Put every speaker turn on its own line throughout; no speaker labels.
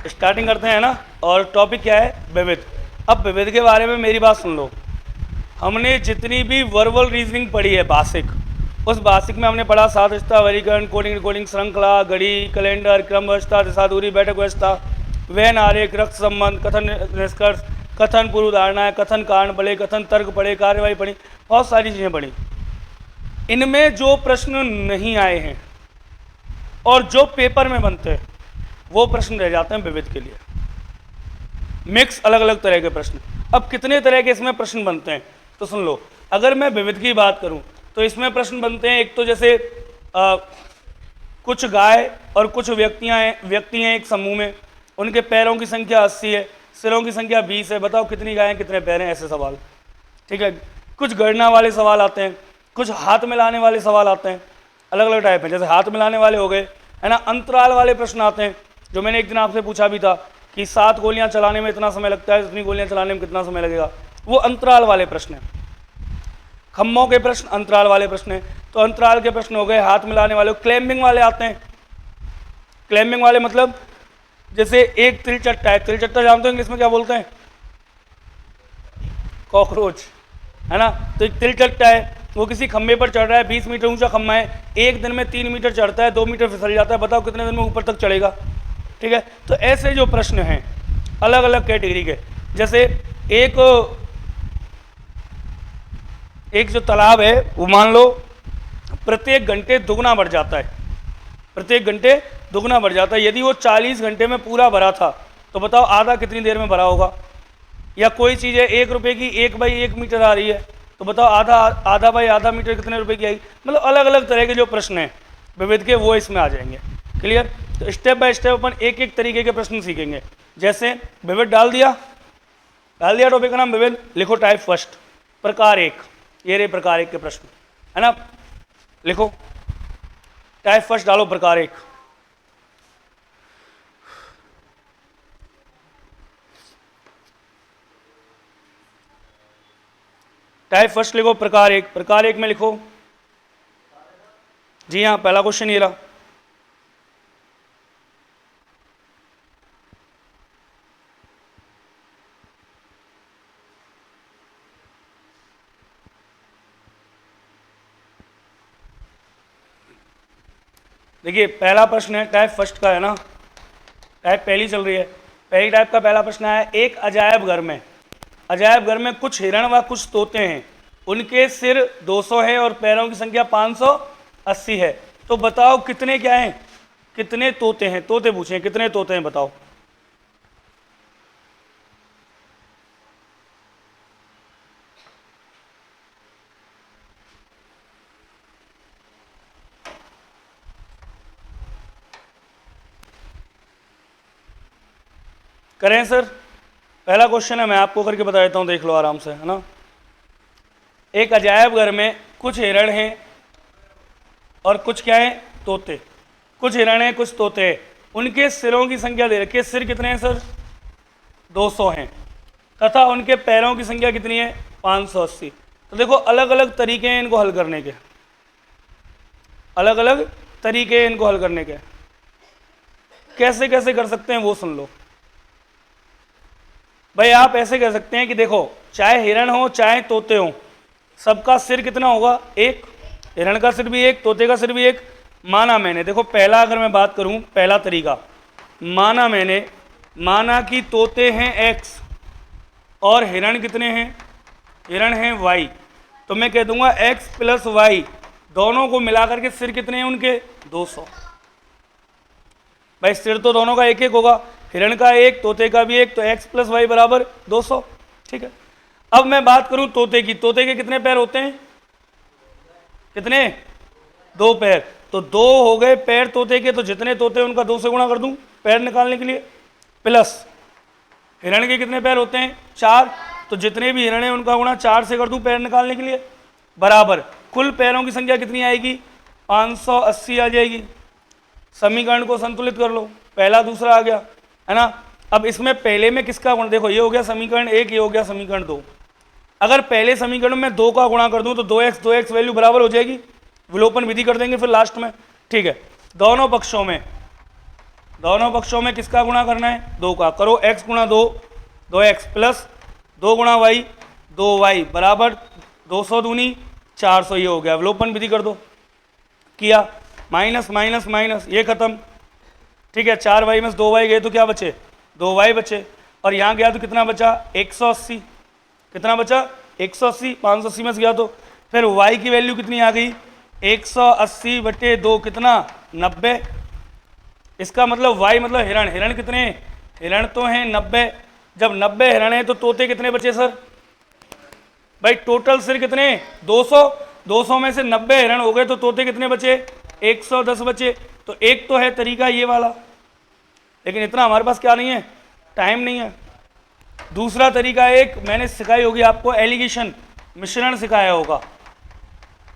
Starting करते हैं ना। और टॉपिक क्या है? विविध। अब विविध के बारे में मेरी बात सुन लो। हमने जितनी भी वर्बल रीजनिंग पढ़ी है बेसिक, उस बेसिक में हमने पढ़ा सादृश्यता, वर्गीकरण, कोडिंग रिकॉर्डिंग, श्रृंखला, घड़ी, कैलेंडर, क्रम व्यवस्था, दिशा दूरी, बैठक व्यवस्था, वैन आरेख, रक्त संबंध, कथन निष्कर्ष, कथन पूर्व धारणाएं, कथन कारण पढ़े, कथन तर्क पढ़े, कार्यवाही पढ़ी, बहुत सारी चीज़ें पढ़ी। इनमें जो प्रश्न नहीं आए हैं और जो पेपर में बनते हैं वो प्रश्न रह जाते हैं विविध के लिए। मिक्स अलग अलग तरह के प्रश्न। अब कितने तरह के इसमें प्रश्न बनते हैं तो सुन लो। अगर मैं विविध की बात करूं तो इसमें प्रश्न बनते हैं, एक तो जैसे कुछ गाय और कुछ व्यक्ति हैं एक समूह में, उनके पैरों की संख्या 80 है, सिरों की संख्या 20 है, बताओ कितनी गायें कितने पैर हैं, ऐसे सवाल। ठीक है। कुछ गणना वाले सवाल आते हैं, कुछ हाथ मिलाने वाले सवाल आते हैं, अलग अलग टाइप हैं। जैसे हाथ मिलाने वाले हो गए, है ना। अंतराल वाले प्रश्न आते हैं, जो मैंने एक दिन आपसे पूछा भी था कि 7 गोलियां चलाने में इतना समय लगता है, इतनी गोलियां चलाने में कितना समय लगेगा, वो अंतराल वाले प्रश्न हैं। खम्भों के प्रश्न अंतराल वाले प्रश्न हैं। तो अंतराल के प्रश्न हो गए, हाथ मिलाने वाले। क्लैम्बिंग वाले आते हैं। क्लैम्बिंग वाले मतलब जैसे एक तिलचट्टा है, तिलचट्टा जानते हो इंग्लिश में क्या बोलते हैं? कॉकरोच, है ना। तो एक तिलचट्टा है, वो किसी खम्भे पर चढ़ रहा है, 20 मीटर ऊंचा खम्भा है, एक दिन में 3 मीटर चढ़ता है, 2 मीटर फिसल जाता है, बताओ कितने दिन में ऊपर तक चढ़ेगा। ठीक है। तो ऐसे जो प्रश्न हैं अलग अलग कैटेगरी के, जैसे एक जो तालाब है वो मान लो प्रत्येक घंटे दुगना बढ़ जाता है, प्रत्येक घंटे दुगना बढ़ जाता है। यदि वो 40 घंटे में पूरा भरा था तो बताओ आधा कितनी देर में भरा होगा। या कोई चीज़ है 1 रुपये की 1 बाई 1 मीटर आ रही है, तो बताओ आधा बाई आधा मीटर कितने रुपए की आएगी। मतलब अलग अलग तरह के जो प्रश्न हैं विविध के वो इसमें आ जाएंगे। क्लियर। तो स्टेप बाय स्टेप अपन एक एक तरीके के प्रश्न सीखेंगे। जैसे विविध डाल दिया टॉपिक का नाम विविध, लिखो टाइप फर्स्ट, प्रकार 1, ये रहे प्रकार 1 के प्रश्न, है ना। लिखो टाइप फर्स्ट, डालो प्रकार 1। टाइप फर्स्ट लिखो प्रकार 1। प्रकार 1 में लिखो, जी हाँ, पहला क्वेश्चन ये रहा। देखिए पहला प्रश्न है, टाइप फर्स्ट का है ना, टाइप पहली चल रही है। पहली टाइप का पहला प्रश्न है, एक अजायब घर में कुछ हिरण व कुछ तोते हैं, उनके सिर 200 है और पैरों की संख्या 580 है, तो बताओ कितने क्या हैं, कितने तोते हैं। तोते पूछे हैं, कितने तोते हैं बताओ। करें सर, पहला क्वेश्चन है, मैं आपको करके बता देता हूँ, देख लो आराम से, है ना। एक अजायब घर में कुछ हिरण हैं और कुछ क्या है, तोते। कुछ हिरण हैं कुछ तोते हैं, उनके सिरों की संख्या दे रखी है। सिर कितने हैं सर? 200 हैं, तथा उनके पैरों की संख्या कितनी है? 580। तो देखो अलग अलग तरीके हैं इनको हल करने के, अलग अलग तरीके हैं इनको हल करने के। कैसे कैसे कर सकते हैं वो सुन लो भाई। आप ऐसे कह सकते हैं कि देखो, चाहे हिरण हो चाहे तोते हो, सबका सिर कितना होगा? 1। हिरण का सिर भी 1, तोते का सिर भी 1। माना मैंने, देखो पहला अगर मैं बात करूं, पहला तरीका, माना कि तोते हैं x और हिरण कितने हैं? हिरण हैं y, तो मैं कह दूंगा x + y, दोनों को मिलाकर के सिर कितने हैं उनके? 200। भाई सिर तो दोनों का 1-1 होगा, हिरण का 1, तोते का भी 1, तो x + y = 200। ठीक है। अब मैं बात करूं तोते की, तोते के कितने पैर होते हैं? कितने? 2 पैर, तो 2 हो गए पैर तोते के, तो जितने तोते हैं उनका 2 से गुणा कर दूं पैर निकालने के लिए, प्लस हिरण के कितने पैर होते हैं? 4, तो जितने भी हिरण हैं उनका गुणा 4 से कर दूं पैर निकालने के लिए, बराबर कुल पैरों की संख्या कितनी आएगी? 580 आ जाएगी। समीकरण को संतुलित कर लो, पहला दूसरा आ गया, है ना। अब इसमें पहले में किसका गुण, देखो ये हो गया समीकरण 1, ये हो गया समीकरण 2। अगर पहले समीकरण में 2 का गुणा कर दूं तो 2x वैल्यू बराबर हो जाएगी, विलोपन विधि कर देंगे फिर लास्ट में। ठीक है। दोनों पक्षों में दोनों पक्षों में किसका गुणा करना है? 2 का। करो x गुणा 2, 2x प्लस 2 गुणा y, 2y बराबर 200 दूनी 400, ये हो गया। अवलोकन विधि कर दो, किया, माइनस माइनस माइनस, ये खत्म, ठीक है। 4y में 2y गए तो क्या बचे? 2y बचे, और यहाँ गया तो कितना बचा? 180। कितना बचा? 180। 580 में से गया तो फिर y की वैल्यू कितनी आ गई? 180/2 कितना? 90। इसका मतलब y मतलब हिरण। हिरण कितने? हिरण तो हैं 90। जब 90 हिरण है तो तोते कितने बचे सर? भाई टोटल सिर कितने? 200। 200 में से 90 हिरण हो गए तो तोते कितने बचे? 110 बचे। तो एक तो है तरीका ये वाला, लेकिन इतना हमारे पास क्या नहीं है, टाइम नहीं है। दूसरा तरीका एक मैंने सिखाई होगी आपको, एलिगेशन, मिश्रण सिखाया होगा।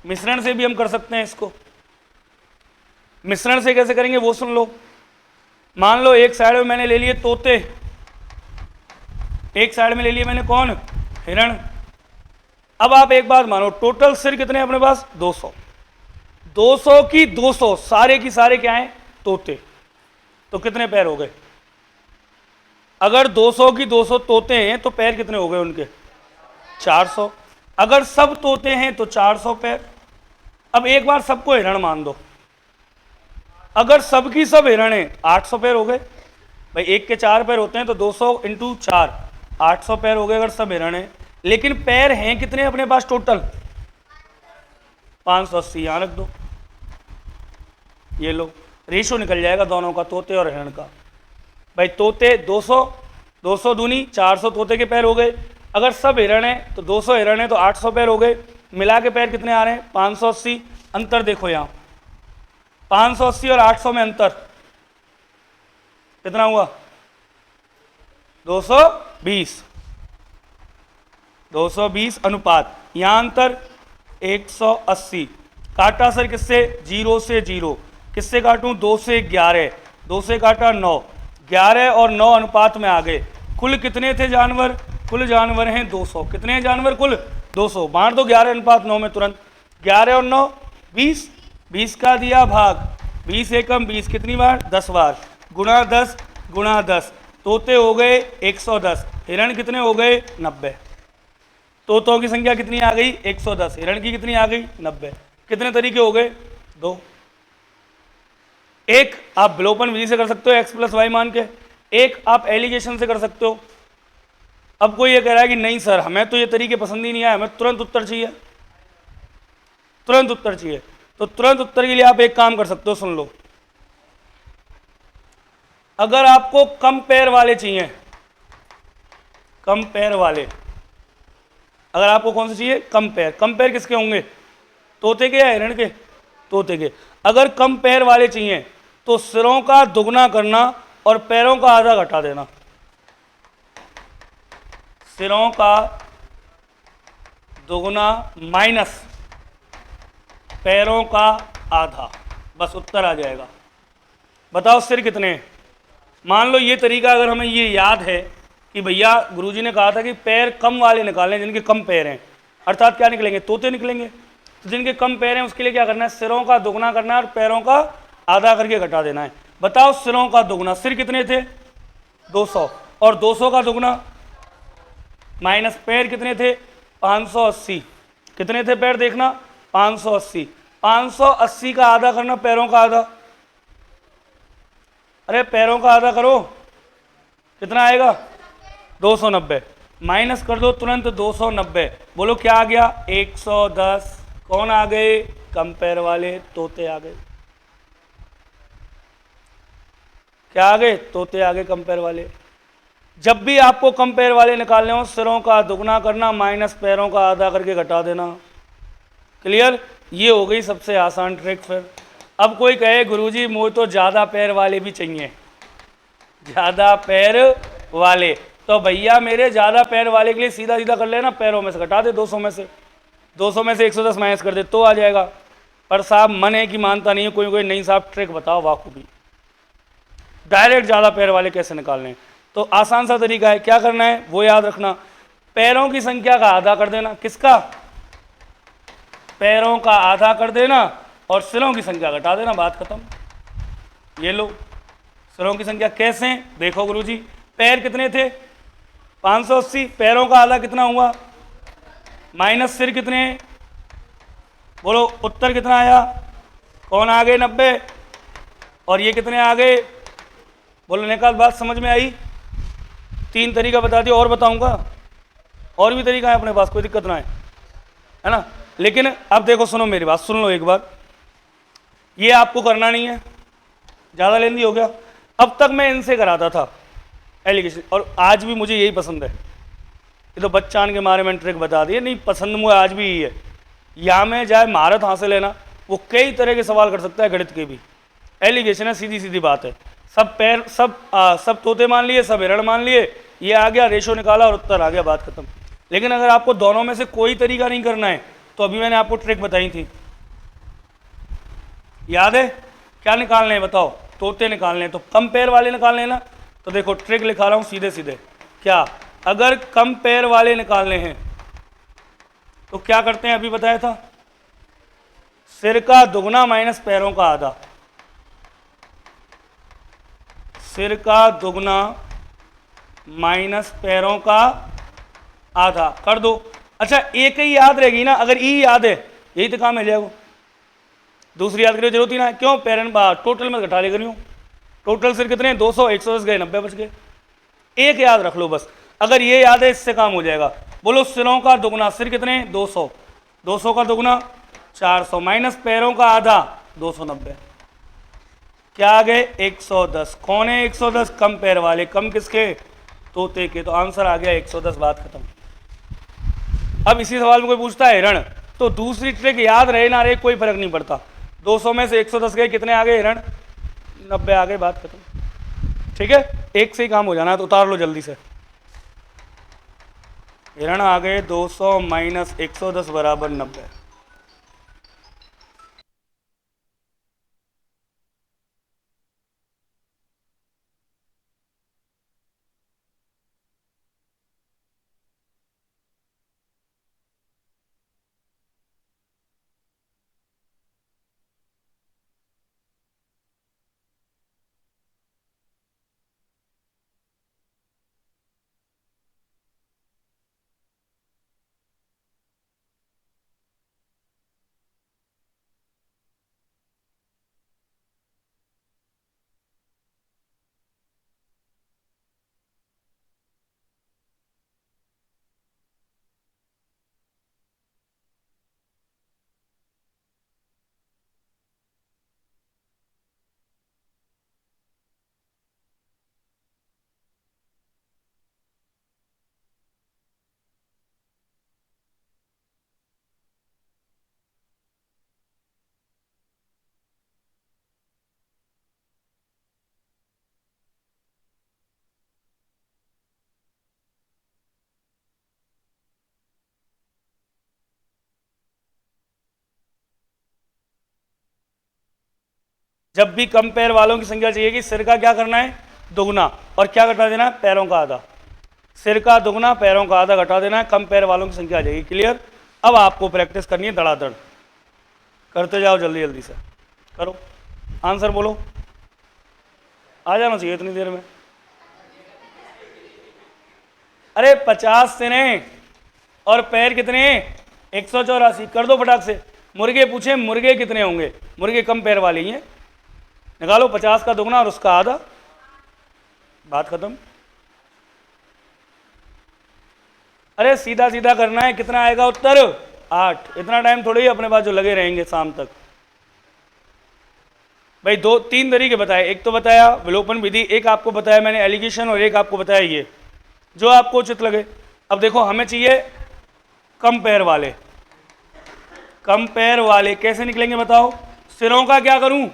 मिश्रण से भी हम कर सकते हैं इसको। मिश्रण से कैसे करेंगे वो सुन लो। मान लो एक साइड में मैंने ले लिए तोते, एक साइड में ले लिए मैंने कौन? हिरण। अब आप एक बात मानो, टोटल सिर कितने अपने पास? 200। 200 की 200 सारे की सारे क्या हैं? तोते। तो कितने पैर हो गए? अगर 200 की 200 तोते हैं तो पैर कितने हो गए उनके? 400। अगर सब तोते हैं तो 400 पैर। अब एक बार सबको हिरण मान दो, अगर सबकी सब हिरण है 800 पैर हो गए। भाई एक के 4 पैर होते हैं तो 200 × 4 800 पैर हो गए अगर सब हिरण है। लेकिन पैर हैं कितने अपने पास टोटल? 580। यहां रख दो, ये लो, रेशो निकल जाएगा दोनों का, तोते और हिरण का। भाई तोते 200, 200 दूनी 400 तोते के पैर हो गए। अगर सब हिरण है तो 200 हिरण है तो 800 पैर हो गए। मिला के पैर कितने आ रहे हैं? 580। अंतर देखो यहाँ, 580 और 800 में अंतर कितना हुआ? 220। 220 अनुपात, यहाँ अंतर 180। काटा सर किससे? 0 से 0। किससे काटूं? 2 से 11। 2 से काटा 9, 11 और 9 अनुपात में आ गए। कुल कितने थे जानवर? कुल जानवर हैं 200। कितने हैं जानवर कुल? 200। बांट दो 11 अनुपात 9 में तुरंत। 11 और 9 20। 20 का दिया भाग, 20 एकम 20 कितनी बार? 10 बार। गुणा 10 गुणा 10। तोते हो गए 110, हिरण कितने हो गए? 90। तोतों की संख्या कितनी आ गई? 110। हिरण की कितनी आ गई? 90। कितने तरीके हो गए? 2। एक आप विलोपन विधि से कर सकते हो x + y मान के, एक आप एलिगेशन से कर सकते हो। अब कोई ये कह रहा है कि नहीं सर हमें तो ये तरीके पसंद ही नहीं आए, हमें तुरंत उत्तर चाहिए, तुरंत उत्तर चाहिए। तो तुरंत उत्तर के लिए आप एक काम कर सकते हो, सुन लो। अगर आपको कम पैर वाले चाहिए, कम पैर वाले, अगर आपको कौन से चाहिए? कम पैर। कम पैर किसके होंगे? तोते के या हिरण के? तोते के। अगर कम पैर वाले चाहिए तो सिरों का दुगना करना और पैरों का आधा घटा देना। सिरों का दुगना माइनस पैरों का आधा, बस उत्तर आ जाएगा। बताओ सिर कितने हैं? मान लो ये तरीका अगर हमें ये याद है कि भैया गुरुजी ने कहा था कि पैर कम वाले निकालें, जिनके कम पैर हैं, अर्थात क्या निकलेंगे? तोते निकलेंगे। तो जिनके कम पैर हैं उसके लिए क्या करना है? सिरों का दुगना करना है और पैरों का आधा करके घटा देना है। बताओ सिरों का दुगना, सिर कितने थे? 200, और 200 का दुगना माइनस पैर कितने थे? 580। कितने थे पैर देखना? 580। 580 का आधा करना पैरों का आधा। अरे पैरों का आधा करो, कितना आएगा? 290। माइनस कर दो तुरंत 290। बोलो क्या आ गया? 110। कौन आ गए? कम पैर वाले, तोते आ गए। क्या आ गए? तोते आ गए, कम पैर वाले। जब भी आपको कम पैर वाले निकालने हो, सिरों का दुगना करना माइनस पैरों का आधा करके घटा देना। क्लियर? ये हो गई सबसे आसान ट्रिक। फिर अब कोई कहे गुरुजी मुझे तो ज़्यादा पैर वाले भी चाहिए, ज़्यादा पैर वाले, तो भैया मेरे ज़्यादा पैर वाले के लिए सीधा सीधा कर लेना, पैरों में से घटा दे 200 में से, 200 में से 110 माइनस कर दे तो आ जाएगा। पर साहब मन है कि मानता नहीं है कोई कोई, नहीं साहब ट्रिक बताओ वाकूबी, डायरेक्ट ज़्यादा पैर वाले कैसे निकालने हैं। तो आसान सा तरीका है, क्या करना है वो याद रखना, पैरों की संख्या का आधा कर देना। किसका? पैरों का आधा कर देना और सिरों की संख्या घटा देना, बात खत्म। ये लो सिरों की संख्या कैसे? देखो गुरुजी, पैर कितने थे? 580। पैरों का आधा कितना हुआ? माइनस सिर कितने? बोलो उत्तर कितना आया? कौन आ गए? 90। और ये कितने आ गए? बोलो निकाल। बात समझ में आई? 3 तरीका बता दिया, और बताऊंगा, और भी तरीका है अपने पास, कोई दिक्कत ना है ना। लेकिन अब देखो, सुनो मेरी बात, सुन लो एक बार, ये आपको करना नहीं है, ज़्यादा लेंदी हो गया। अब तक मैं इनसे कराता था एलिगेशन, और आज भी मुझे यही पसंद है। ये तो बच्चान के मारे मैंने ट्रिक बता दी, नहीं पसंद मुझे आज भी यही है। यहाँ में जाए महारत हासिल है ना, वो कई तरह के सवाल कर सकता है, गणित के भी। एलिगेशन है, सीधी सीधी बात है। सब पैर, सब तोते मान लिए, सब हिरण मान लिए, ये आ गया, रेशो निकाला और उत्तर आ गया, बात खत्म। लेकिन अगर आपको दोनों में से कोई तरीका नहीं करना है, तो अभी मैंने आपको ट्रिक बताई थी, याद है? क्या निकालने हैं बताओ? तोते निकालने हैं, तो कम पैर वाले निकालने हैं ना। तो देखो ट्रिक लिखा रहा हूं सीधे सीधे। क्या? अगर कम पैर वाले निकालने हैं तो क्या करते हैं? अभी बताया था, सिर का दुगना माइनस पैरों का आधा। सिर का दुगना माइनस पैरों का आधा कर दो। अच्छा, एक ही याद रहेगी ना, अगर ई याद है यही तो काम है जाएगा, दूसरी याद करने की जरूरत ही ना है। क्यों? पैरन टोटल में घटा ले करियो। टोटल सिर कितने? 200, 110 गए, 90 बच गए। एक याद रख लो बस, अगर ये याद है इससे काम हो जाएगा। बोलो सिरों का दुगना, सिर कितने? 200, 200 का दुगना 400 माइनस पैरों का आधा 290, क्या आ गए? 110। कौन है 110? कम पैर वाले। कम किसके? तोते के। तो आंसर आ गया 110, बात खत्म। अब इसी सवाल में कोई पूछता है हिरण, तो दूसरी ट्रिक याद रहे ना रहे कोई फर्क नहीं पड़ता। 200 में से 110 गए, कितने आ गए हिरण? 90 आ गए, बात खत्म। ठीक है, एक से ही काम हो जाना है, तो उतार लो जल्दी से। हिरण आ गए 200 माइनस 110 बराबर 90। जब भी कम पैर वालों की संख्या चाहिए कि सिर का क्या करना है? दुगना, और क्या घटा देना है? पैरों का आधा। सिर का दुगना, पैरों का आधा घटा देना है, कम पैर वालों की संख्या आ जाएगी। क्लियर? अब आपको प्रैक्टिस करनी है धड़ाधड़, करते जाओ जल्दी जल्दी से करो। आंसर बोलो, आ जाना चाहिए इतनी देर में। अरे 50 सिर हैं और पैर कितने? 184। कर दो फटाक से। मुर्गे पूछे, मुर्गे कितने होंगे? मुर्गे कम पैर वाले ही हैं, निकालो 50 का दुगना और उसका आधा, बात खत्म। अरे सीधा सीधा करना है, कितना आएगा उत्तर? 8। इतना टाइम थोड़ी ही अपने पास जो लगे रहेंगे शाम तक। भाई 2-3 तरीके बताए, एक तो बताया विलोपन विधि, एक आपको बताया मैंने एलिगेशन, और एक आपको बताया ये, जो आपको उचित लगे। अब देखो हमें चाहिए कम पैर वाले। कम पैर वाले कैसे निकलेंगे बताओ? सिरों का क्या करूं?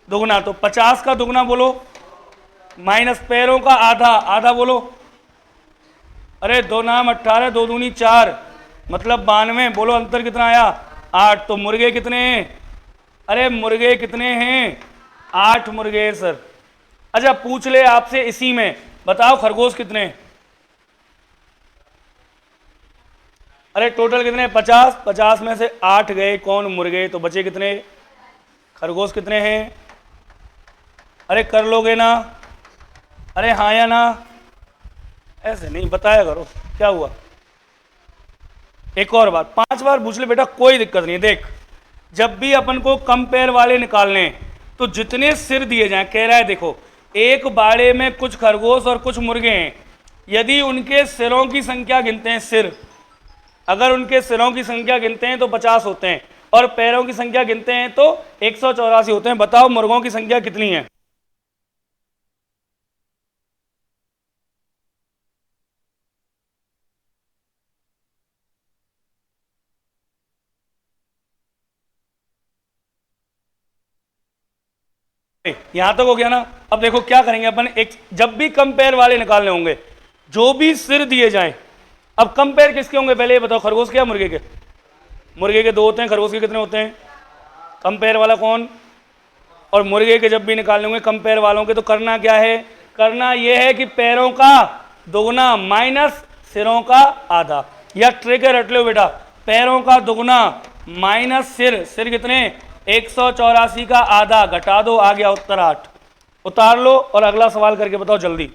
दुगना, तो 50 का दुगना बोलो माइनस पैरों का आधा, आधा बोलो। अरे 2 नाम 18, 2 दूनी 4, मतलब 92। बोलो अंतर कितना आया? 8। तो मुर्गे कितने हैं? अरे मुर्गे कितने हैं? 8 मुर्गे हैं सर। अच्छा पूछ ले आपसे इसी में, बताओ खरगोश कितने? अरे टोटल कितने? 50। 50 में से 8 गए, कौन? मुर्गे। तो बचे कितने? खरगोश कितने हैं? अरे कर लोगे ना, अरे हाँ या ना, ऐसे नहीं बताया करो क्या हुआ। एक और बात, 5 बार पूछ ले बेटा, कोई दिक्कत नहीं। देख, जब भी अपन को कंपेयर वाले निकालने हैं तो जितने सिर दिए जाएं, कह रहा है देखो एक बाड़े में कुछ खरगोश और कुछ मुर्गे हैं, यदि उनके सिरों की संख्या गिनते हैं, सिर अगर उनके सिरों की संख्या गिनते हैं तो 50 होते हैं, और पैरों की संख्या गिनते हैं तो 184 होते हैं। बताओ मुर्गों की संख्या कितनी है? यहां तक हो गया ना। अब देखो क्या करेंगे अपन, एक जब भी कंपेयर वाले निकालने होंगे, जो भी सिर दिए जाएं, अब कंपेयर किसके होंगे पहले ये बताओ, खरगोश के या मुर्गे के? मुर्गे के 2 होते हैं, खरगोश के कितने होते हैं? कंपेयर वाला कौन? और मुर्गे के जब भी निकालने होंगे कंपेयर वालों के, तो करना क्या है? करना यह है कि पैरों का दोगुना माइनस सिरों का आधा, या ट्रिक है रट लो बेटा, पैरों का दोगुना माइनस सिर, सिर कितने? 184 का आधा घटा दो, आ गया उत्तर 8। उतार लो और अगला सवाल करके बताओ जल्दी।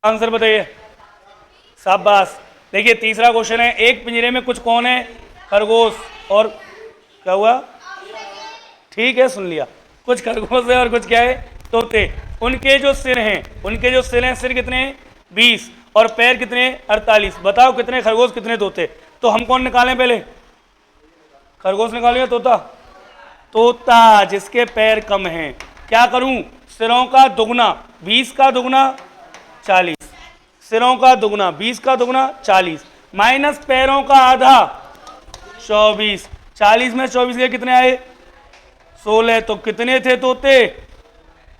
आंसर बताइए। शाबाश। देखिए तीसरा क्वेश्चन है, एक पिंजरे में कुछ कौन है? खरगोश। और क्या हुआ? ठीक है, सुन लिया। कुछ खरगोश है और कुछ क्या है? तोते। उनके जो सिर हैं, उनके जो सिर हैं, सिर कितने हैं? 20, और पैर कितने हैं? 48। बताओ कितने खरगोश कितने तोते? तो हम कौन निकालें पहले? खरगोश निकालो या तोता? तोता, जिसके पैर कम हैं। क्या करूं? सिरों का दुगना, 20 का दुगना 40, सिरों का दुगना 20 का दुगना 40, माइनस पैरों का आधा 24। 40 में 24 के कितने आए? 16। तो कितने थे तोते?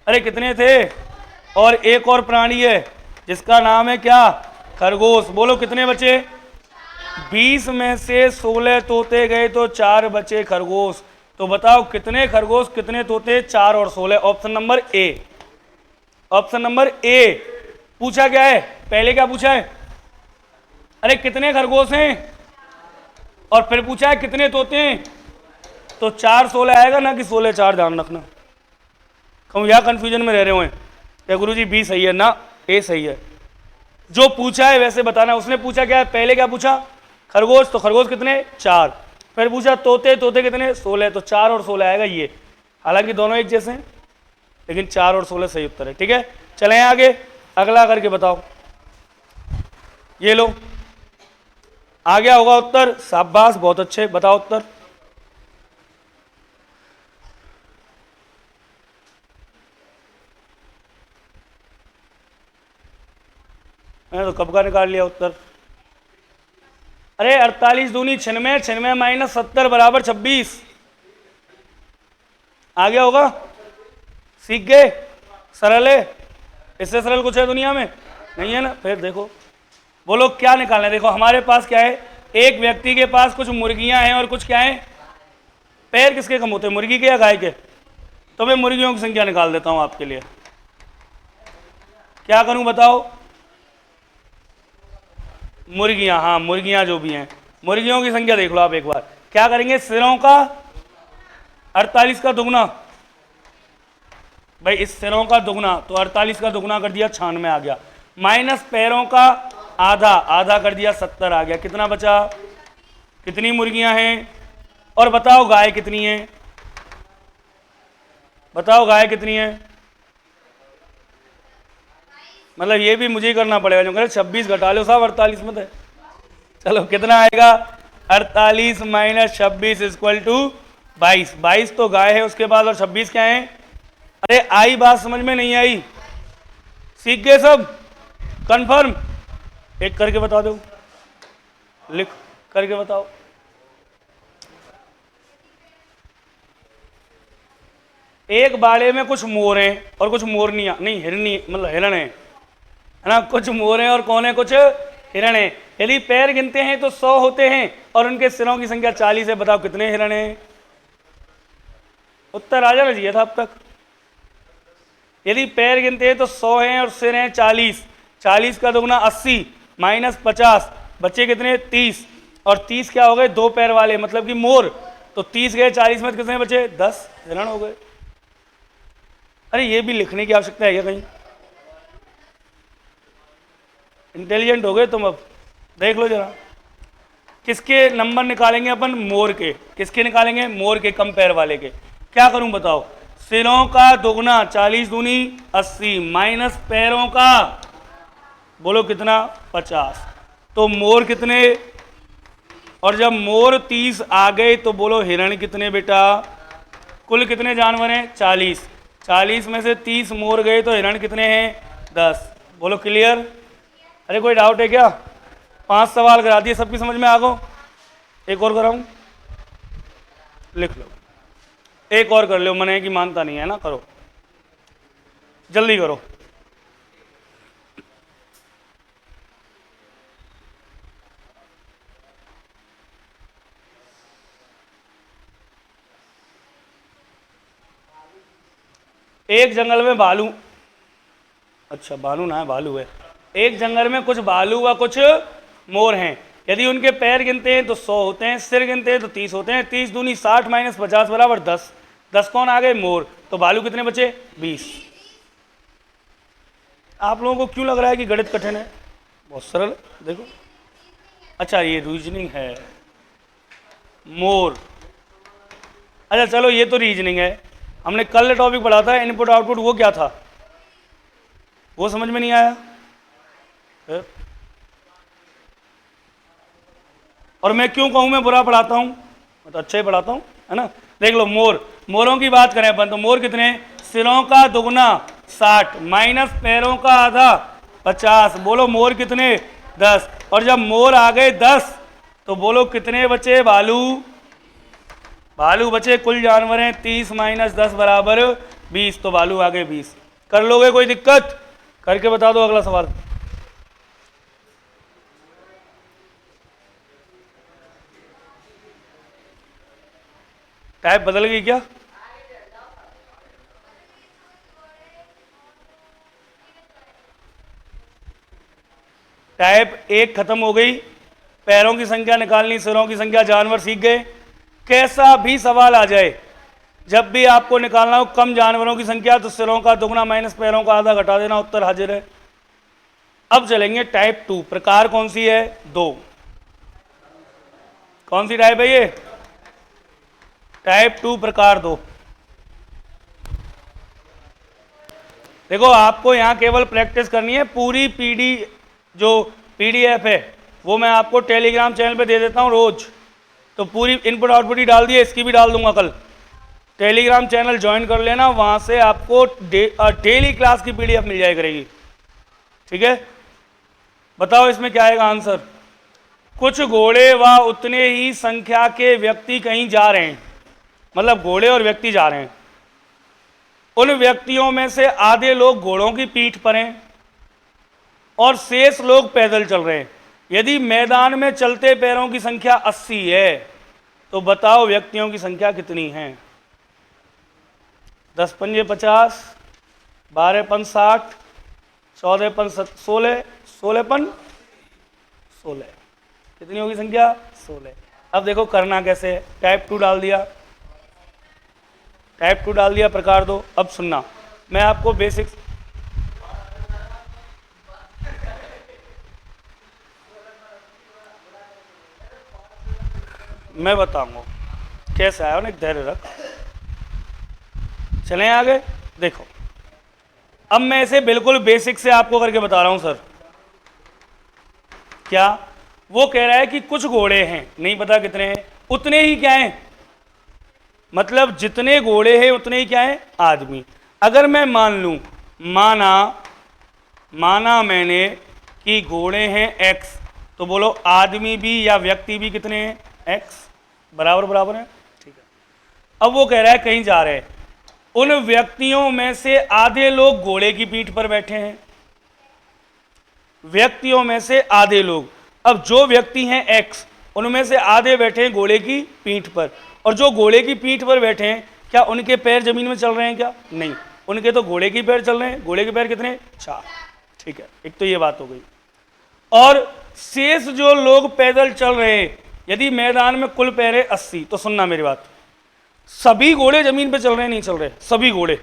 अरे कितने थे? और एक और प्राणी है जिसका नाम है क्या? खरगोश। बोलो कितने बचे? 20 में से 16 तोते गए तो 4 बचे खरगोश। तो बताओ कितने खरगोश कितने तोते? 4 और 16। Option number A. Option number A. पूछा क्या है? पहले क्या पूछा है? अरे कितने खरगोश हैं, और फिर पूछा है कितने तोते हैं। तो 4 16 आएगा ना कि 16 4, ध्यान रखना। कहूँ या कंफ्यूजन में रह रहे हुए क्या गुरु जी? बी सही है ना, ए सही है। जो पूछा है वैसे बताना। उसने पूछा क्या है? पहले क्या पूछा? खरगोश। तो खरगोश कितने? 4। फिर पूछा तोते, तोते कितने? 16। तो 4 और 16 आएगा ये। हालांकि दोनों एक जैसे हैं, लेकिन 4 और 16 सही उत्तर है। ठीक है, चलें आगे, अगला करके बताओ। ये लो, आ गया होगा उत्तर। शाबाश, बहुत अच्छे। बताओ उत्तर। मैंने तो कब का निकाल लिया उत्तर। अरे 48 दूनी 96, 96 माइनस 70 बराबर 26। आ गया होगा, सीख गए, सरल है, इससे सरल कुछ है दुनिया में नहीं है ना। फिर देखो, बोलो क्या निकालना है। देखो हमारे पास क्या है, एक व्यक्ति के पास कुछ मुर्गियां हैं और कुछ क्या है, पैर किसके कम होते हैं, मुर्गी के या गाय के। तो मैं मुर्गियों की संख्या निकाल देता हूं आपके लिए। क्या करूं बताओ, मुर्गियां, हाँ मुर्गियां जो भी हैं, मुर्गियों की संख्या देख लो आप एक बार। क्या करेंगे, सिरों का 48 का दुगना, भाई इस सिरों का दुगना, तो 48 का दुगना कर दिया 96 आ गया, माइनस पैरों का आधा, आधा कर दिया 70 आ गया। कितना बचा, कितनी मुर्गियां हैं, और बताओ गाय कितनी है, बताओ गाय कितनी है। मतलब ये भी मुझे ही करना पड़ेगा, जो कह 26 घटा लो साहब 48 में थे। चलो कितना आएगा, 48 माइनस 26 इक्वल टू 22। 22 तो गाय है उसके बाद, और 26 क्या है। अरे आई बात समझ में नहीं आई, सीख गए सब, कंफर्म। एक करके बता दो, लिख करके बताओ। एक बाड़े में कुछ मोर हैं और कुछ मोरनियां, नहीं हिरनी, मतलब हिरण है ना, कुछ मोर हैं और कौन है, कुछ हिरण है। यदि पैर गिनते हैं तो 100 होते हैं और उनके सिरों की संख्या 40 है। बताओ कितने हिरण हैं। उत्तर आ जाना चाहिए था अब तक। यदि पैर गिनते हैं तो 100 हैं और सिर हैं 40, 40 का दुगना 80 माइनस 50, बच्चे कितने 30, और 30 क्या हो गए, दो पैर वाले मतलब कि मोर। तो 30 गए 40 में कितने बचे, 10 हिरण हो गए। अरे ये भी लिखने की आवश्यकता है क्या कहीं, इंटेलिजेंट हो गए तुम। अब देख लो जरा, किसके नंबर निकालेंगे अपन, मोर के। किसके निकालेंगे, मोर के, कम पैर वाले के। क्या करूं बताओ, सिरों का दुगना 40 दूनी 80 माइनस पैरों का, बोलो कितना 50। तो मोर कितने, और जब मोर 30 आ गए तो बोलो हिरण कितने बेटा। कुल कितने जानवर हैं 40, 40 में से 30 मोर गए तो हिरण कितने हैं 10। बोलो क्लियर। अरे कोई डाउट है क्या, 5 सवाल करा दिए, सबकी समझ में आ गो। एक और कराऊं, लिख लो, एक और कर लो, मने की मानता नहीं है ना, करो जल्दी करो। एक जंगल में भालू, अच्छा भालू ना है, भालू है। एक जंगल में कुछ भालू व कुछ मोर हैं। यदि उनके पैर गिनते हैं तो 100 होते हैं, सिर गिनते हैं तो 30 होते हैं। 30 दूनी 60 माइनस 50 बराबर 10। 10 कौन आ गए, मोर। तो भालू कितने बचे 20। आप लोगों को क्यों लग रहा है कि गणित कठिन है, बहुत सरल है, देखो। अच्छा ये रीजनिंग है, मोर। अच्छा चलो ये तो रीजनिंग है, हमने कल टॉपिक पढ़ा था इनपुट आउटपुट, वो क्या था, वो समझ में नहीं आया। और मैं क्यों कहूं मैं बुरा पढ़ाता हूं, मैं तो अच्छा ही पढ़ाता हूं, है ना। देख लो मोर, मोरों की बात करें अपन तो मोर कितने, सिरों का दुगना 60 माइनस पैरों का आधा 50, बोलो मोर कितने 10। और जब मोर आ गए 10 तो बोलो कितने बचे भालू, भालू बचे। कुल जानवर हैं 30 माइनस 10 बराबर 20, तो भालू आ गए 20। कर लोगे, कोई दिक्कत, करके बता दो अगला सवाल। टाइप बदल गई क्या, टाइप 1 खत्म हो गई, पैरों की संख्या निकालनी, सिरों की संख्या, जानवर सीख गए। कैसा भी सवाल आ जाए, जब भी आपको निकालना हो कम जानवरों की संख्या तो सिरों का दुगना माइनस पैरों का आधा घटा देना, उत्तर हाजिर है। अब चलेंगे टाइप 2, प्रकार कौन सी है, 2। कौन सी टाइप है ये, टाइप 2 प्रकार 2। देखो आपको यहां केवल प्रैक्टिस करनी है, पूरी जो पीडीएफ है वो मैं आपको टेलीग्राम चैनल पे दे देता हूं रोज। तो पूरी इनपुट आउटपुट ही डाल दिए, इसकी भी डाल दूंगा कल। टेलीग्राम चैनल ज्वाइन कर लेना, वहां से आपको डेली क्लास की पीडीएफ मिल जाया करेगी, ठीक है। बताओ इसमें क्या आएगा आंसर। कुछ घोड़े व उतने ही संख्या के व्यक्ति कहीं जा रहे हैं, मतलब घोड़े और व्यक्ति जा रहे हैं। उन व्यक्तियों में से आधे लोग घोड़ों की पीठ पर हैं और शेष लोग पैदल चल रहे हैं। यदि मैदान में चलते पैरों की संख्या 80 है तो बताओ व्यक्तियों की संख्या कितनी है? 10 पंजे 50, 12 पन 60, 14 पन 16, 16 पन 16, कितनी होगी संख्या? 16। अब देखो करना कैसे है। टाइप 2 डाल दिया, टाइप 2 डाल दिया, प्रकार दो। अब सुनना, मैं आपको बेसिक्स मैं बताऊंगा कैसे आया ना, एक धैर्य रख। चलें आगे। देखो अब मैं इसे बिल्कुल बेसिक से आपको करके बता रहा हूं सर। क्या वो कह रहा है कि कुछ घोड़े हैं, नहीं पता कितने हैं, उतने ही क्या हैं, मतलब जितने घोड़े हैं उतने ही क्या हैं आदमी। अगर मैं मान लूं, माना मैंने कि घोड़े हैं x, तो बोलो आदमी भी या व्यक्ति भी कितने हैं? x, बराबर बराबर है, ठीक है। अब वो कह रहा है कहीं जा रहे हैं, उन व्यक्तियों में से आधे लोग घोड़े की पीठ पर बैठे हैं, व्यक्तियों में से आधे लोग। अब जो व्यक्ति हैं x, उनमें से आधे बैठे हैं घोड़े की पीठ पर, और जो घोड़े की पीठ पर बैठे हैं क्या उनके पैर जमीन में चल रहे हैं? क्या नहीं, उनके तो घोड़े के पैर चल रहे हैं। घोड़े के पैर कितने? 4, ठीक है। एक तो ये बात हो गई। और शेष जो लोग पैदल चल रहे हैं, यदि मैदान में कुल पैर है 80, तो सुनना मेरी बात, सभी घोड़े जमीन पे चल रहे हैं? नहीं चल रहे, सभी घोड़े,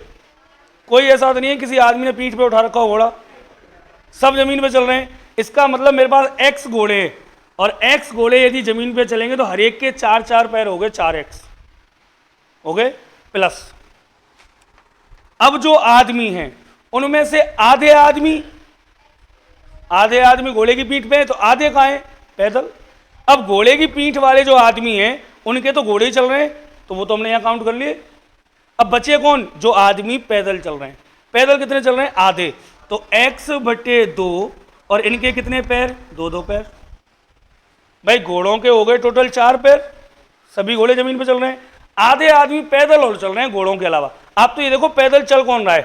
कोई ऐसा तो नहीं है किसी आदमी ने पीठ पे उठा रखा हो घोड़ा, सब जमीन पे चल रहे हैं। इसका मतलब मेरे पास x घोड़े हैं, और x घोड़े यदि जमीन पे चलेंगे तो हर एक के 4 पैर हो गए, 4x हो गए प्लस। अब जो आदमी हैं उनमें से आधे आदमी घोड़े की पीठ पे है, तो आधे कहाँ हैं? पैदल। अब घोड़े की पीठ वाले जो आदमी हैं उनके तो घोड़े ही चल रहे हैं, तो वो तो हमने यहां काउंट कर लिए। अब बचे कौन? जो आदमी पैदल चल रहे हैं। पैदल कितने चल रहे हैं? आधे। तो x/2, और इनके कितने पैर? 2 पैर। भाई घोड़ों के हो गए टोटल 4 पैर, सभी घोड़े जमीन पे चल रहे हैं, आधे आदमी पैदल और चल रहे हैं घोड़ों के अलावा। आप तो ये देखो पैदल चल कौन रहा है?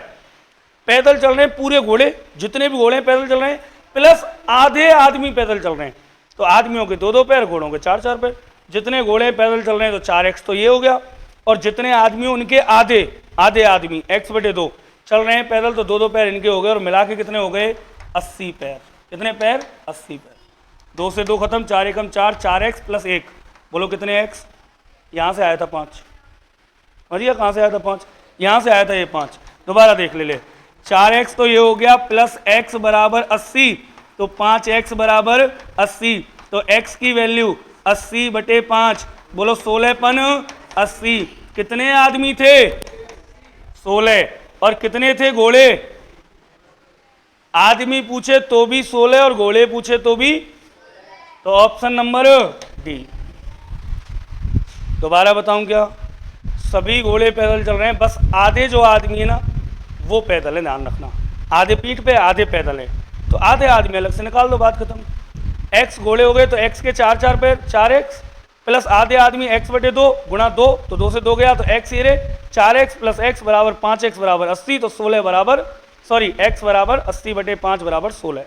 पैदल चल रहे हैं पूरे घोड़े, जितने भी घोड़े हैं पैदल चल रहे हैं, प्लस आधे आदमी पैदल चल रहे हैं। तो आदमियों के 2 पैर, घोड़ों के 4 पैर। जितने घोड़े पैदल चल रहे हैं तो 4x तो ये हो गया, और जितने आदमी उनके आधे आदमी x/2 चल रहे हैं पैदल, तो 2 पैर इनके हो गए, और मिला के कितने हो गए? 80 पैर। कितने पैर? 80 पैर। 2 से 2 खत्म, 4 एकम 4, 4x + 1, बोलो कितने x? यहां से आया था 5, समझिए कहां से आया था 5? यहां से आया था ये 5। दोबारा देख ले 4x तो ये हो गया, प्लस x बराबर 80, तो 5x बराबर 80, तो x की वैल्यू 80/5, बोलो 16 पन 80। कितने आदमी थे? 16। और कितने थे घोड़े? आदमी पूछे तो भी 16 और घोड़े पूछे तो भी, तो ऑप्शन नंबर डी। दोबारा बताऊं क्या? सभी घोड़े पैदल चल रहे हैं, बस आधे जो आदमी है ना वो पैदल है, ध्यान रखना। आधे पीठ पे, आधे पैदल है, तो आधे आदमी अलग से निकाल दो, बात खत्म। x घोड़े हो गए तो x के 4 पैर, 4x प्लस आधे आदमी x/2 गुणा 2, तो 2 से 2 गया, तो x ये रहे 4x + x बराबर 5x बराबर 80, तो 16 बराबर x बराबर 80/5 बराबर 16।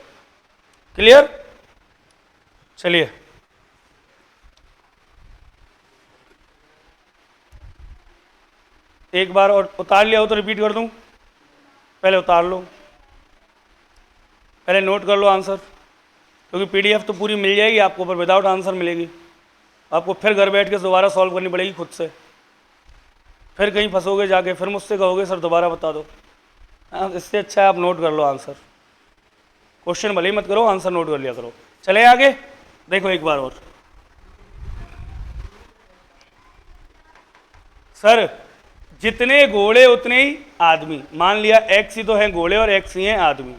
क्लियर? चलिए एक बार और उतार लिया हो तो रिपीट कर दूं? पहले उतार लो, पहले नोट कर लो आंसर, क्योंकि पीडीएफ तो पूरी मिल जाएगी आपको, पर विदाउट आंसर मिलेगी आपको। फिर घर बैठ के दोबारा सॉल्व करनी पड़ेगी खुद से, फिर कहीं फंसोगे जाके, फिर मुझसे कहोगे सर दोबारा बता दो। इससे अच्छा है आप नोट कर लो आंसर, क्वेश्चन भले ही मत करो, आंसर नोट कर लिया करो। चले आगे देखो एक बार और। सर जितने घोड़े उतने ही आदमी, मान लिया x ही तो है घोड़े और x ही हैं आदमी।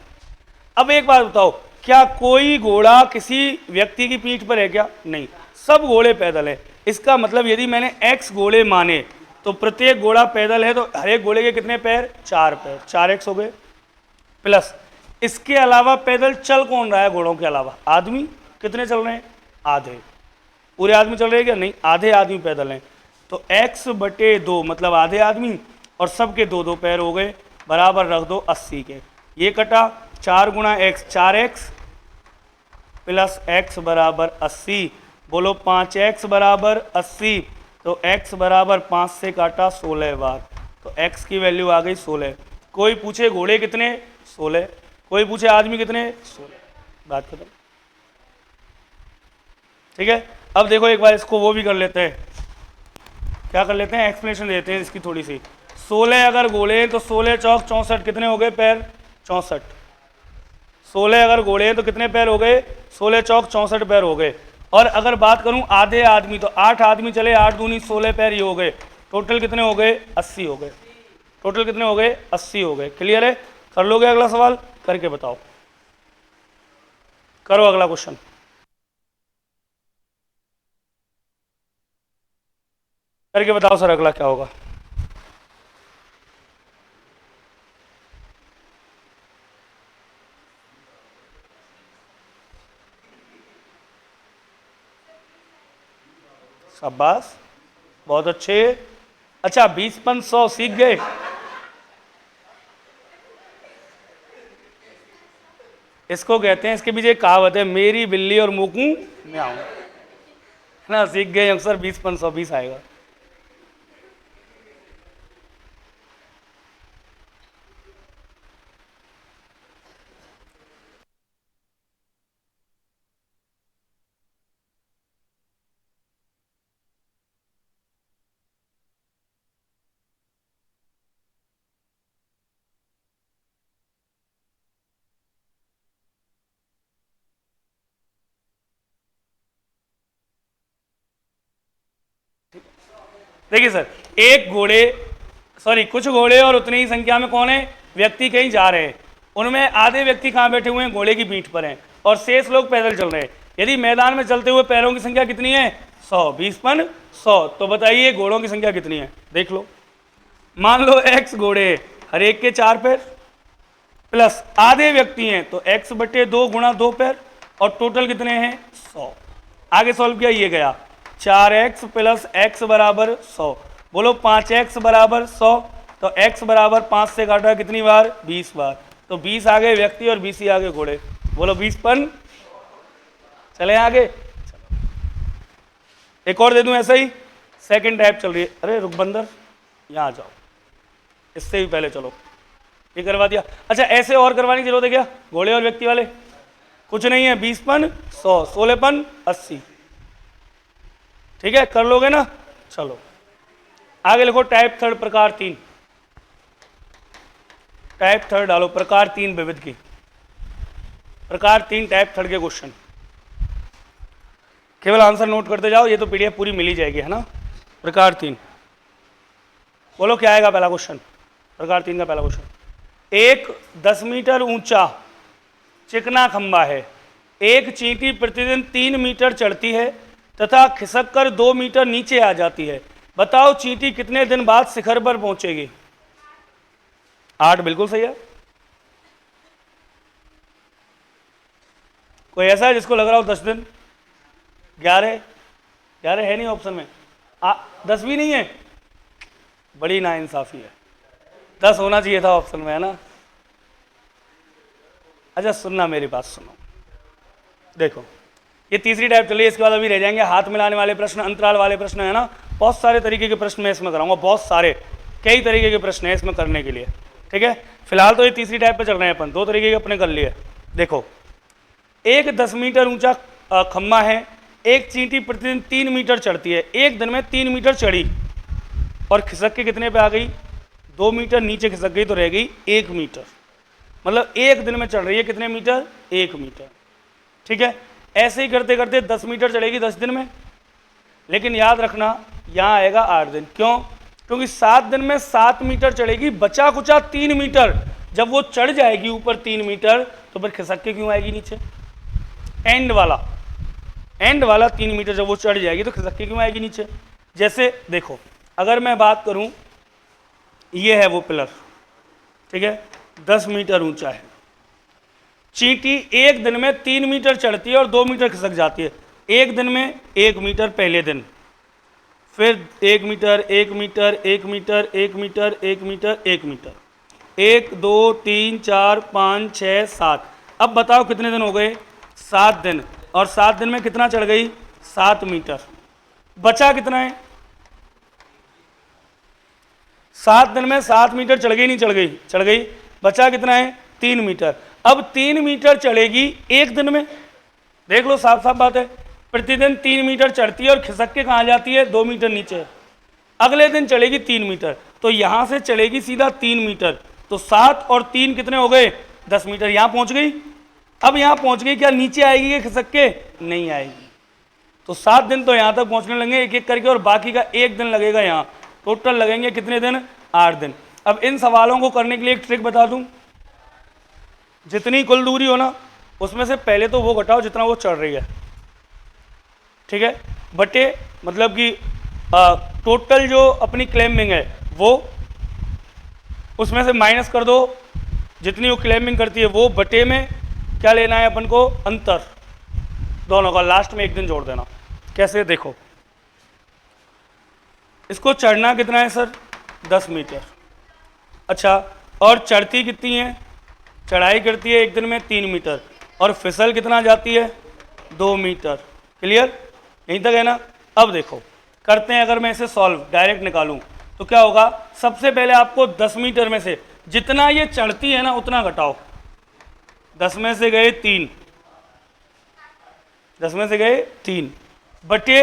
अब एक बात बताओ, क्या कोई घोड़ा किसी व्यक्ति की पीठ पर है क्या? नहीं, सब घोड़े पैदल है। इसका मतलब यदि मैंने x घोड़े माने तो प्रत्येक घोड़ा पैदल है, तो हर एक घोड़े के कितने पैर? 4 पैर, 4x हो गए, प्लस इसके अलावा पैदल चल कौन रहा है घोड़ों के अलावा? आदमी। कितने चल रहे हैं? आधे। पूरे आदमी चल रहे हैं क्या? नहीं, आधे आदमी पैदल हैं, तो x/2 मतलब आधे आदमी, और सबके 2-2 पैर हो गए, बराबर रख दो 80 के। ये कटा 4 गुणा एक्स 4x प्लस x बराबर 80। बोलो 5x बराबर 80, तो x बराबर 5 से काटा 16 बार, तो x की वैल्यू आ गई 16। कोई पूछे घोड़े कितने, 16। कोई पूछे आदमी कितने, 16। बात खत्म। ठीक है, अब देखो एक बार इसको वो भी कर लेते हैं, क्या कर लेते हैं, एक्सप्लेनेशन देते हैं इसकी थोड़ी सी। 16 अगर घोड़े हैं तो 16 चौक 64, कितने हो गए पैर, 64। 16 अगर घोड़े हैं तो कितने पैर हो गए, 16 चौक 64 पैर हो गए। और अगर बात करूं आधे आदमी, तो 8 आदमी चले, 8 दूनी 16 पैर, ये हो गए, टोटल कितने हो गए, 80 हो गए। टोटल कितने हो गए, 80 हो गए। क्लियर है, कर लोगे अगला सवाल, करके बताओ, करो अगला क्वेश्चन। करके बताओ सर अगला क्या होगा। शाबाश, बहुत अच्छे। अच्छा 20-5-100 सीख गए। इसको कहते हैं, इसके पीछे एक कहावत है, मेरी बिल्ली और मुकू मैं आऊं, है ना। सीख गए अक्सर 20-5-100 20 आएगा। देखिए सर, एक घोड़े सॉरी कुछ घोड़े और उतनी ही संख्या में कौन है, व्यक्ति कहीं जा रहे हैं। उनमें आधे व्यक्ति कहाँ बैठे हुए हैं, घोड़े की पीठ पर हैं, और शेष लोग पैदल चल रहे हैं। यदि मैदान में चलते हुए पैरों की संख्या कितनी है, 100। 20-100, तो बताइए घोड़ों की संख्या कितनी है, देख लो। मान लो x घोड़े, हर एक के 4 पैर, प्लस आधे व्यक्ति हैं तो x/2 गुणा 2 पैर, और टोटल कितने हैं, 100। आगे सॉल्व किया, ये गया 4x प्लस x बराबर 100। बोलो 5x बराबर 100, तो x बराबर 5 से काटा कितनी बार, 20 बार, तो 20 आ गए व्यक्ति और 20 ही आगे घोड़े। बोलो 20-5। चले आगे, एक और दे दूं ऐसा ही, सेकंड टाइप चल रही है। अरे रुक बंदर, यहाँ आ जाओ, इससे भी पहले चलो, ये करवा दिया। अच्छा ऐसे और करवाने की जरूरत है क्या, घोड़े और व्यक्ति वाले, कुछ नहीं है। 20-100, 16-80, ठीक है, कर लोगे ना। चलो आगे लिखो, टाइप थर्ड प्रकार 3। टाइप थर्ड डालो, प्रकार 3 विविध की, प्रकार 3 टाइप थर्ड के क्वेश्चन। केवल आंसर नोट करते जाओ, ये तो पीडीएफ पूरी मिल ही जाएगी, है ना। प्रकार 3, बोलो क्या आएगा पहला क्वेश्चन, प्रकार 3 का पहला क्वेश्चन। एक 10 मीटर ऊंचा चिकना खंबा है, एक चींटी प्रतिदिन 3 मीटर चढ़ती है तथा खिसककर 2 मीटर नीचे आ जाती है। बताओ चींटी कितने दिन बाद शिखर पर पहुंचेगी। 8, बिल्कुल सही है। कोई ऐसा है जिसको लग रहा हो 10 दिन, 11 है नहीं ऑप्शन में, 10 भी नहीं है, बड़ी नाइंसाफी है। 10 होना चाहिए था ऑप्शन में, है ना। अच्छा सुनना, मेरी बात सुनो, देखो ये तीसरी टाइप चलिए, इसके बाद अभी रह जाएंगे हाथ मिलाने वाले प्रश्न, अंतराल वाले प्रश्न, है ना। बहुत सारे तरीके के प्रश्न मैं इसमें कराऊंगा, बहुत सारे, कई तरीके के प्रश्न है इसमें करने के लिए, ठीक है। फिलहाल तो ये तीसरी टाइप पे चल रहे हैं अपन, 2 तरीके के अपने कर लिए। देखो एक 10 मीटर ऊंचा खम्मा है, एक चींटी प्रतिदिन 3 मीटर चढ़ती है, एक दिन में 3 मीटर चढ़ी और खिसक के कितने पे आ गई, 2 मीटर नीचे खिसक गई, तो रह गई 1 मीटर। मतलब एक दिन में चढ़ रही है कितने मीटर, 1 मीटर, ठीक है। ऐसे ही करते करते 10 मीटर चढ़ेगी 10 दिन में, लेकिन याद रखना यहाँ आएगा 8 दिन। क्यों, क्योंकि 7 दिन में 7 मीटर चढ़ेगी, बचा कुचा 3 मीटर, जब वो चढ़ जाएगी ऊपर 3 मीटर तो फिर खिसक के क्यों आएगी नीचे। एंड वाला 3 मीटर जब वो चढ़ जाएगी तो खिसक के क्यों आएगी नीचे। जैसे देखो अगर मैं बात करूं, ये है वो पिलर, ठीक है, 10 मीटर ऊंचा है, चींटी एक दिन में 3 मीटर चढ़ती है और 2 मीटर खिसक जाती है। एक दिन में 1 मीटर पहले दिन, फिर 1 metre, 1 metre, 1 metre, 1 metre, 1 metre, 1 metre, 1 2 3 4 5 6 7। अब बताओ कितने दिन हो गए? 7 दिन। और 7 दिन में कितना चढ़ गई? 7 मीटर। बचा कितना है? 7 दिन में 7 मीटर चढ़ गई, नहीं चढ़ गई? चढ़ गई। बचा कितना है? 3 मीटर। अब 3 मीटर चढ़ेगी एक दिन में। देख लो, साफ साफ बात है। प्रतिदिन 3 मीटर चढ़ती है और खिसक के कहाँ जाती है? 2 मीटर नीचे। अगले दिन चलेगी 3 मीटर, तो यहां से चलेगी सीधा 3 मीटर। तो 7 और 3 कितने हो गए? 10 मीटर। यहां पहुंच गई। अब यहां पहुंच गई, क्या नीचे आएगी कि खिसक के? नहीं आएगी। तो 7 दिन तो यहां तक पहुंचने लगेंगे एक एक करके, और बाकी का एक दिन लगेगा यहां। टोटल लगेंगे कितने दिन? 8 दिन। अब इन सवालों को करने के लिए एक ट्रिक बता दूं। जितनी कुल दूरी हो ना, उसमें से पहले तो वो घटाओ जितना वो चढ़ रही है, ठीक है? बटे मतलब कि टोटल जो अपनी क्लेम्बिंग है वो, उसमें से माइनस कर दो जितनी वो क्लेम्बिंग करती है वो, बटे में क्या लेना है अपन को? अंतर दोनों का। लास्ट में एक दिन जोड़ देना। कैसे? देखो, इसको चढ़ना कितना है सर? 10 मीटर। अच्छा, और चढ़ती कितनी है? चढ़ाई करती है एक दिन में 3 मीटर, और फिसल कितना जाती है? 2 मीटर। क्लियर? यहीं तक है ना? अब देखो, करते हैं। अगर मैं इसे सॉल्व डायरेक्ट निकालूं तो क्या होगा? सबसे पहले आपको 10 मीटर में से जितना ये चढ़ती है ना उतना घटाओ। 10 में से गए 3, 10 में से गए 3, बटे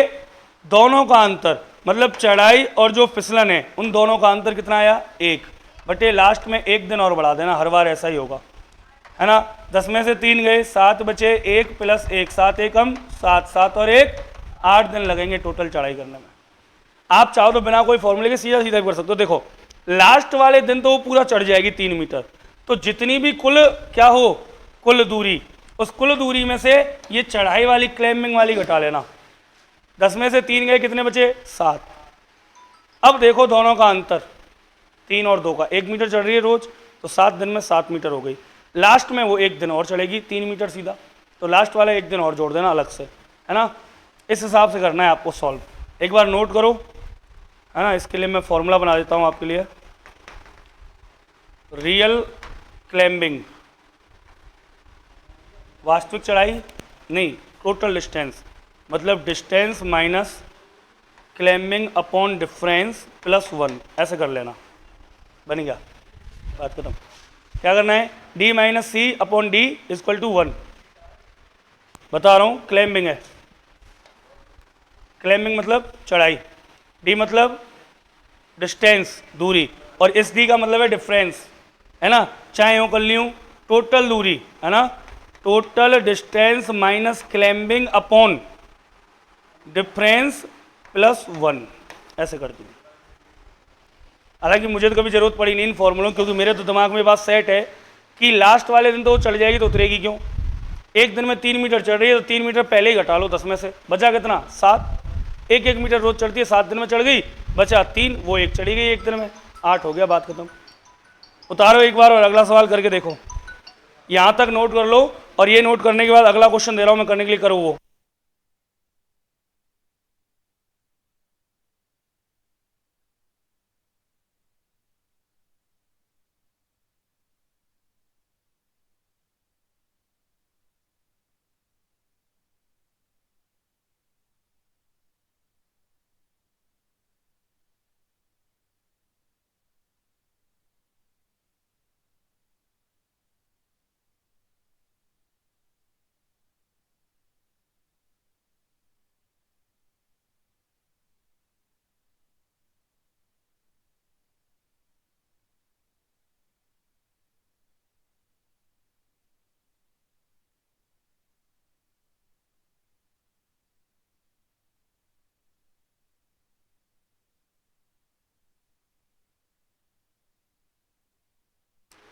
दोनों का अंतर, मतलब चढ़ाई और जो फिसलन है उन दोनों का अंतर कितना आया? 1, बटे लास्ट में एक दिन और बढ़ा देना। हर बार ऐसा ही होगा, है ना? 10 में से 3 गए, 7 बचे, 1 प्लस 1, 7 एकम 7, 7 और 1, 8 दिन लगेंगे टोटल चढ़ाई करने में। आप चाहो तो बिना कोई फॉर्मूले के सीधा सीधा कर सकते हो। देखो, लास्ट वाले दिन तो वो पूरा चढ़ जाएगी 3 मीटर, तो जितनी भी कुल क्या हो, कुल दूरी, उस कुल दूरी में से ये चढ़ाई वाली क्लाइंबिंग वाली घटा लेना। 10 में से 3 गए, कितने बचे? 7। अब देखो दोनों का अंतर, 3 और 2 का, 1 मीटर चढ़ रही है रोज, तो 7 दिन में 7 मीटर हो गई। लास्ट में वो एक दिन और चढ़ेगी 3 मीटर सीधा, तो लास्ट वाला एक दिन और जोड़ देना अलग से, है ना? इस हिसाब से करना है आपको सॉल्व। एक बार नोट करो, है ना? इसके लिए मैं फॉर्मूला बना देता हूँ आपके लिए। रियल क्लाइंबिंग, वास्तविक चढ़ाई नहीं, टोटल डिस्टेंस, मतलब distance minus climbing upon difference plus 1, ऐसे कर लेना। बन गया? बात खत्म। क्या करना है? D minus C upon D equal to 1। बता रहा हूँ, क्लाइंबिंग है। क्लाइंबिंग मतलब चढ़ाई, डी मतलब डिस्टेंस, दूरी, और इस डी का मतलब है डिफरेंस, है ना? चाहे यूँ कर लूँ, टोटल दूरी, है ना? Total distance minus climbing upon difference plus 1, ऐसे कर दूँ। हालांकि मुझे तो कभी जरूरत पड़ी नहीं इन फॉर्मूलों, क्योंकि मेरे तो दिमाग में बात सेट है कि लास्ट वाले दिन तो वो चढ़ जाएगी तो उतरेगी क्यों? एक दिन में 3 मीटर चढ़ रही है तो 3 मीटर पहले ही घटा लो 10 में से, बचा कितना? 7। 1 1 मीटर रोज चढ़ती है, 7 दिन में चढ़ गई, बचा 3, वो एक चढ़ी गई एक दिन में, 8 हो गया, बात खत्म। उतारो एक बार और अगला सवाल करके देखो। यहां तक नोट कर लो, और ये नोट करने के बाद अगला क्वेश्चन दे रहा हूं मैं करने के लिए, करो वो।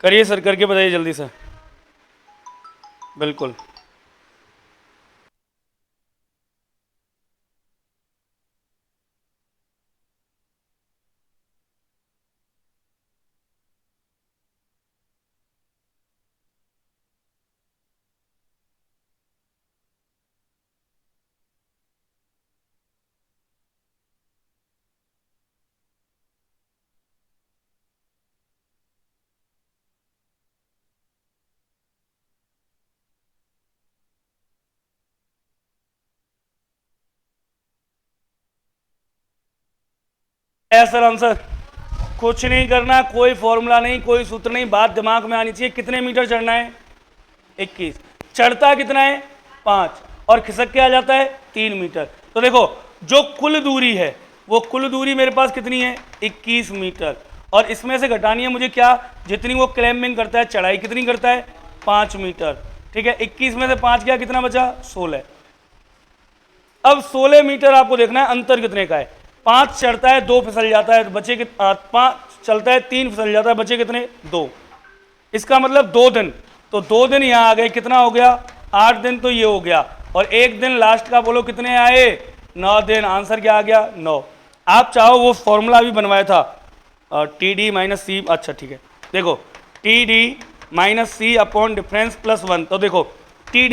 करिए सर, करके बताइए जल्दी से। बिल्कुल। सर आंसर कुछ नहीं करना, कोई फॉर्मूला नहीं, कोई सूत्र नहीं, बात दिमाग में आनी चाहिए। कितने मीटर चढ़ना है? 21। चढ़ता कितना है? 5, और खिसक के आ जाता है 3 मीटर। तो देखो जो कुल दूरी है वो कुल दूरी मेरे पास कितनी है? 21 मीटर, और इसमें से घटानी है मुझे क्या? जितनी वो क्लाइंबिंग करता है, चढ़ाई कितनी करता है? 5 मीटर। ठीक है, 21 में से 5 गया, कितना बचा? 16। अब 16 मीटर आपको देखना है अंतर कितने का है। 5 चढ़ता है, 2 फिसल जाता है, बचे 5 चलता है, 3 फिसल जाता है, बचे कितने? 2। इसका मतलब 2 दिन, तो 2 दिन यहाँ आ गए, कितना हो गया? 8 दिन तो ये हो गया, और 1 दिन लास्ट का बोलो कितने आए? 9 दिन। आंसर क्या आ गया? 9। आप चाहो वो फॉर्मूला भी बनवाया था, टी डी माइनस सी। अच्छा ठीक है, देखो T D minus C upon difference plus 1। तो देखो टी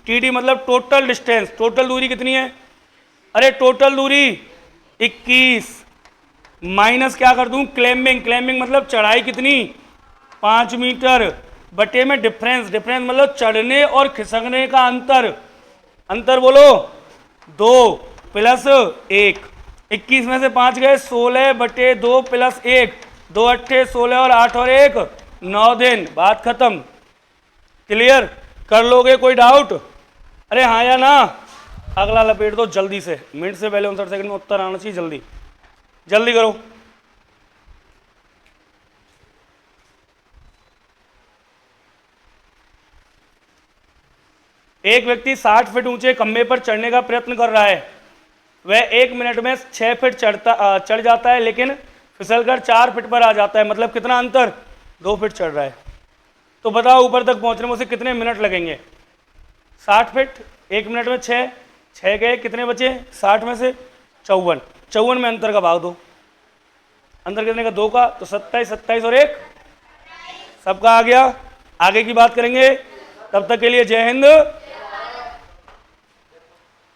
डी मतलब टोटल डिस्टेंस, टोटल दूरी कितनी है? अरे टोटल दूरी 21 माइनस क्या कर दूं? क्लाइंबिंग, क्लाइंबिंग मतलब चढ़ाई कितनी? 5 मीटर, बटे में डिफरेंस, डिफरेंस मतलब चढ़ने और खिसकने का अंतर, अंतर बोलो 2 प्लस 1। 21 में से 5 गए, 16 बटे 2 प्लस 1, 2 अट्ठे 16 और 8 और 1 9 दिन। बात खत्म। क्लियर? कर लोगे? कोई डाउट? अरे हाँ या ना? अगला लपेट दो जल्दी से, मिनट से पहले 59 सेकंड में उत्तर आना चाहिए। जल्दी जल्दी करो। एक व्यक्ति 60 फीट ऊंचे खंभे पर चढ़ने का प्रयत्न कर रहा है। वह 1 मिनट में 6 फीट चढ़ जाता है, लेकिन फिसलकर 4 फीट पर आ जाता है। मतलब कितना अंतर? 2 फीट चढ़ रहा है। तो बताओ ऊपर तक पहुंचने में उसे कितने मिनट लगेंगे? 60 फीट, 1 मिनट में 6 गए, कितने बचे? 60 में से 54, 54 में अंतर का भाग दो। अंतर कितने का? 2 का, तो 27, 27 और 1 सबका आ गया। आगे की बात करेंगे, तब तक के लिए जय हिंद।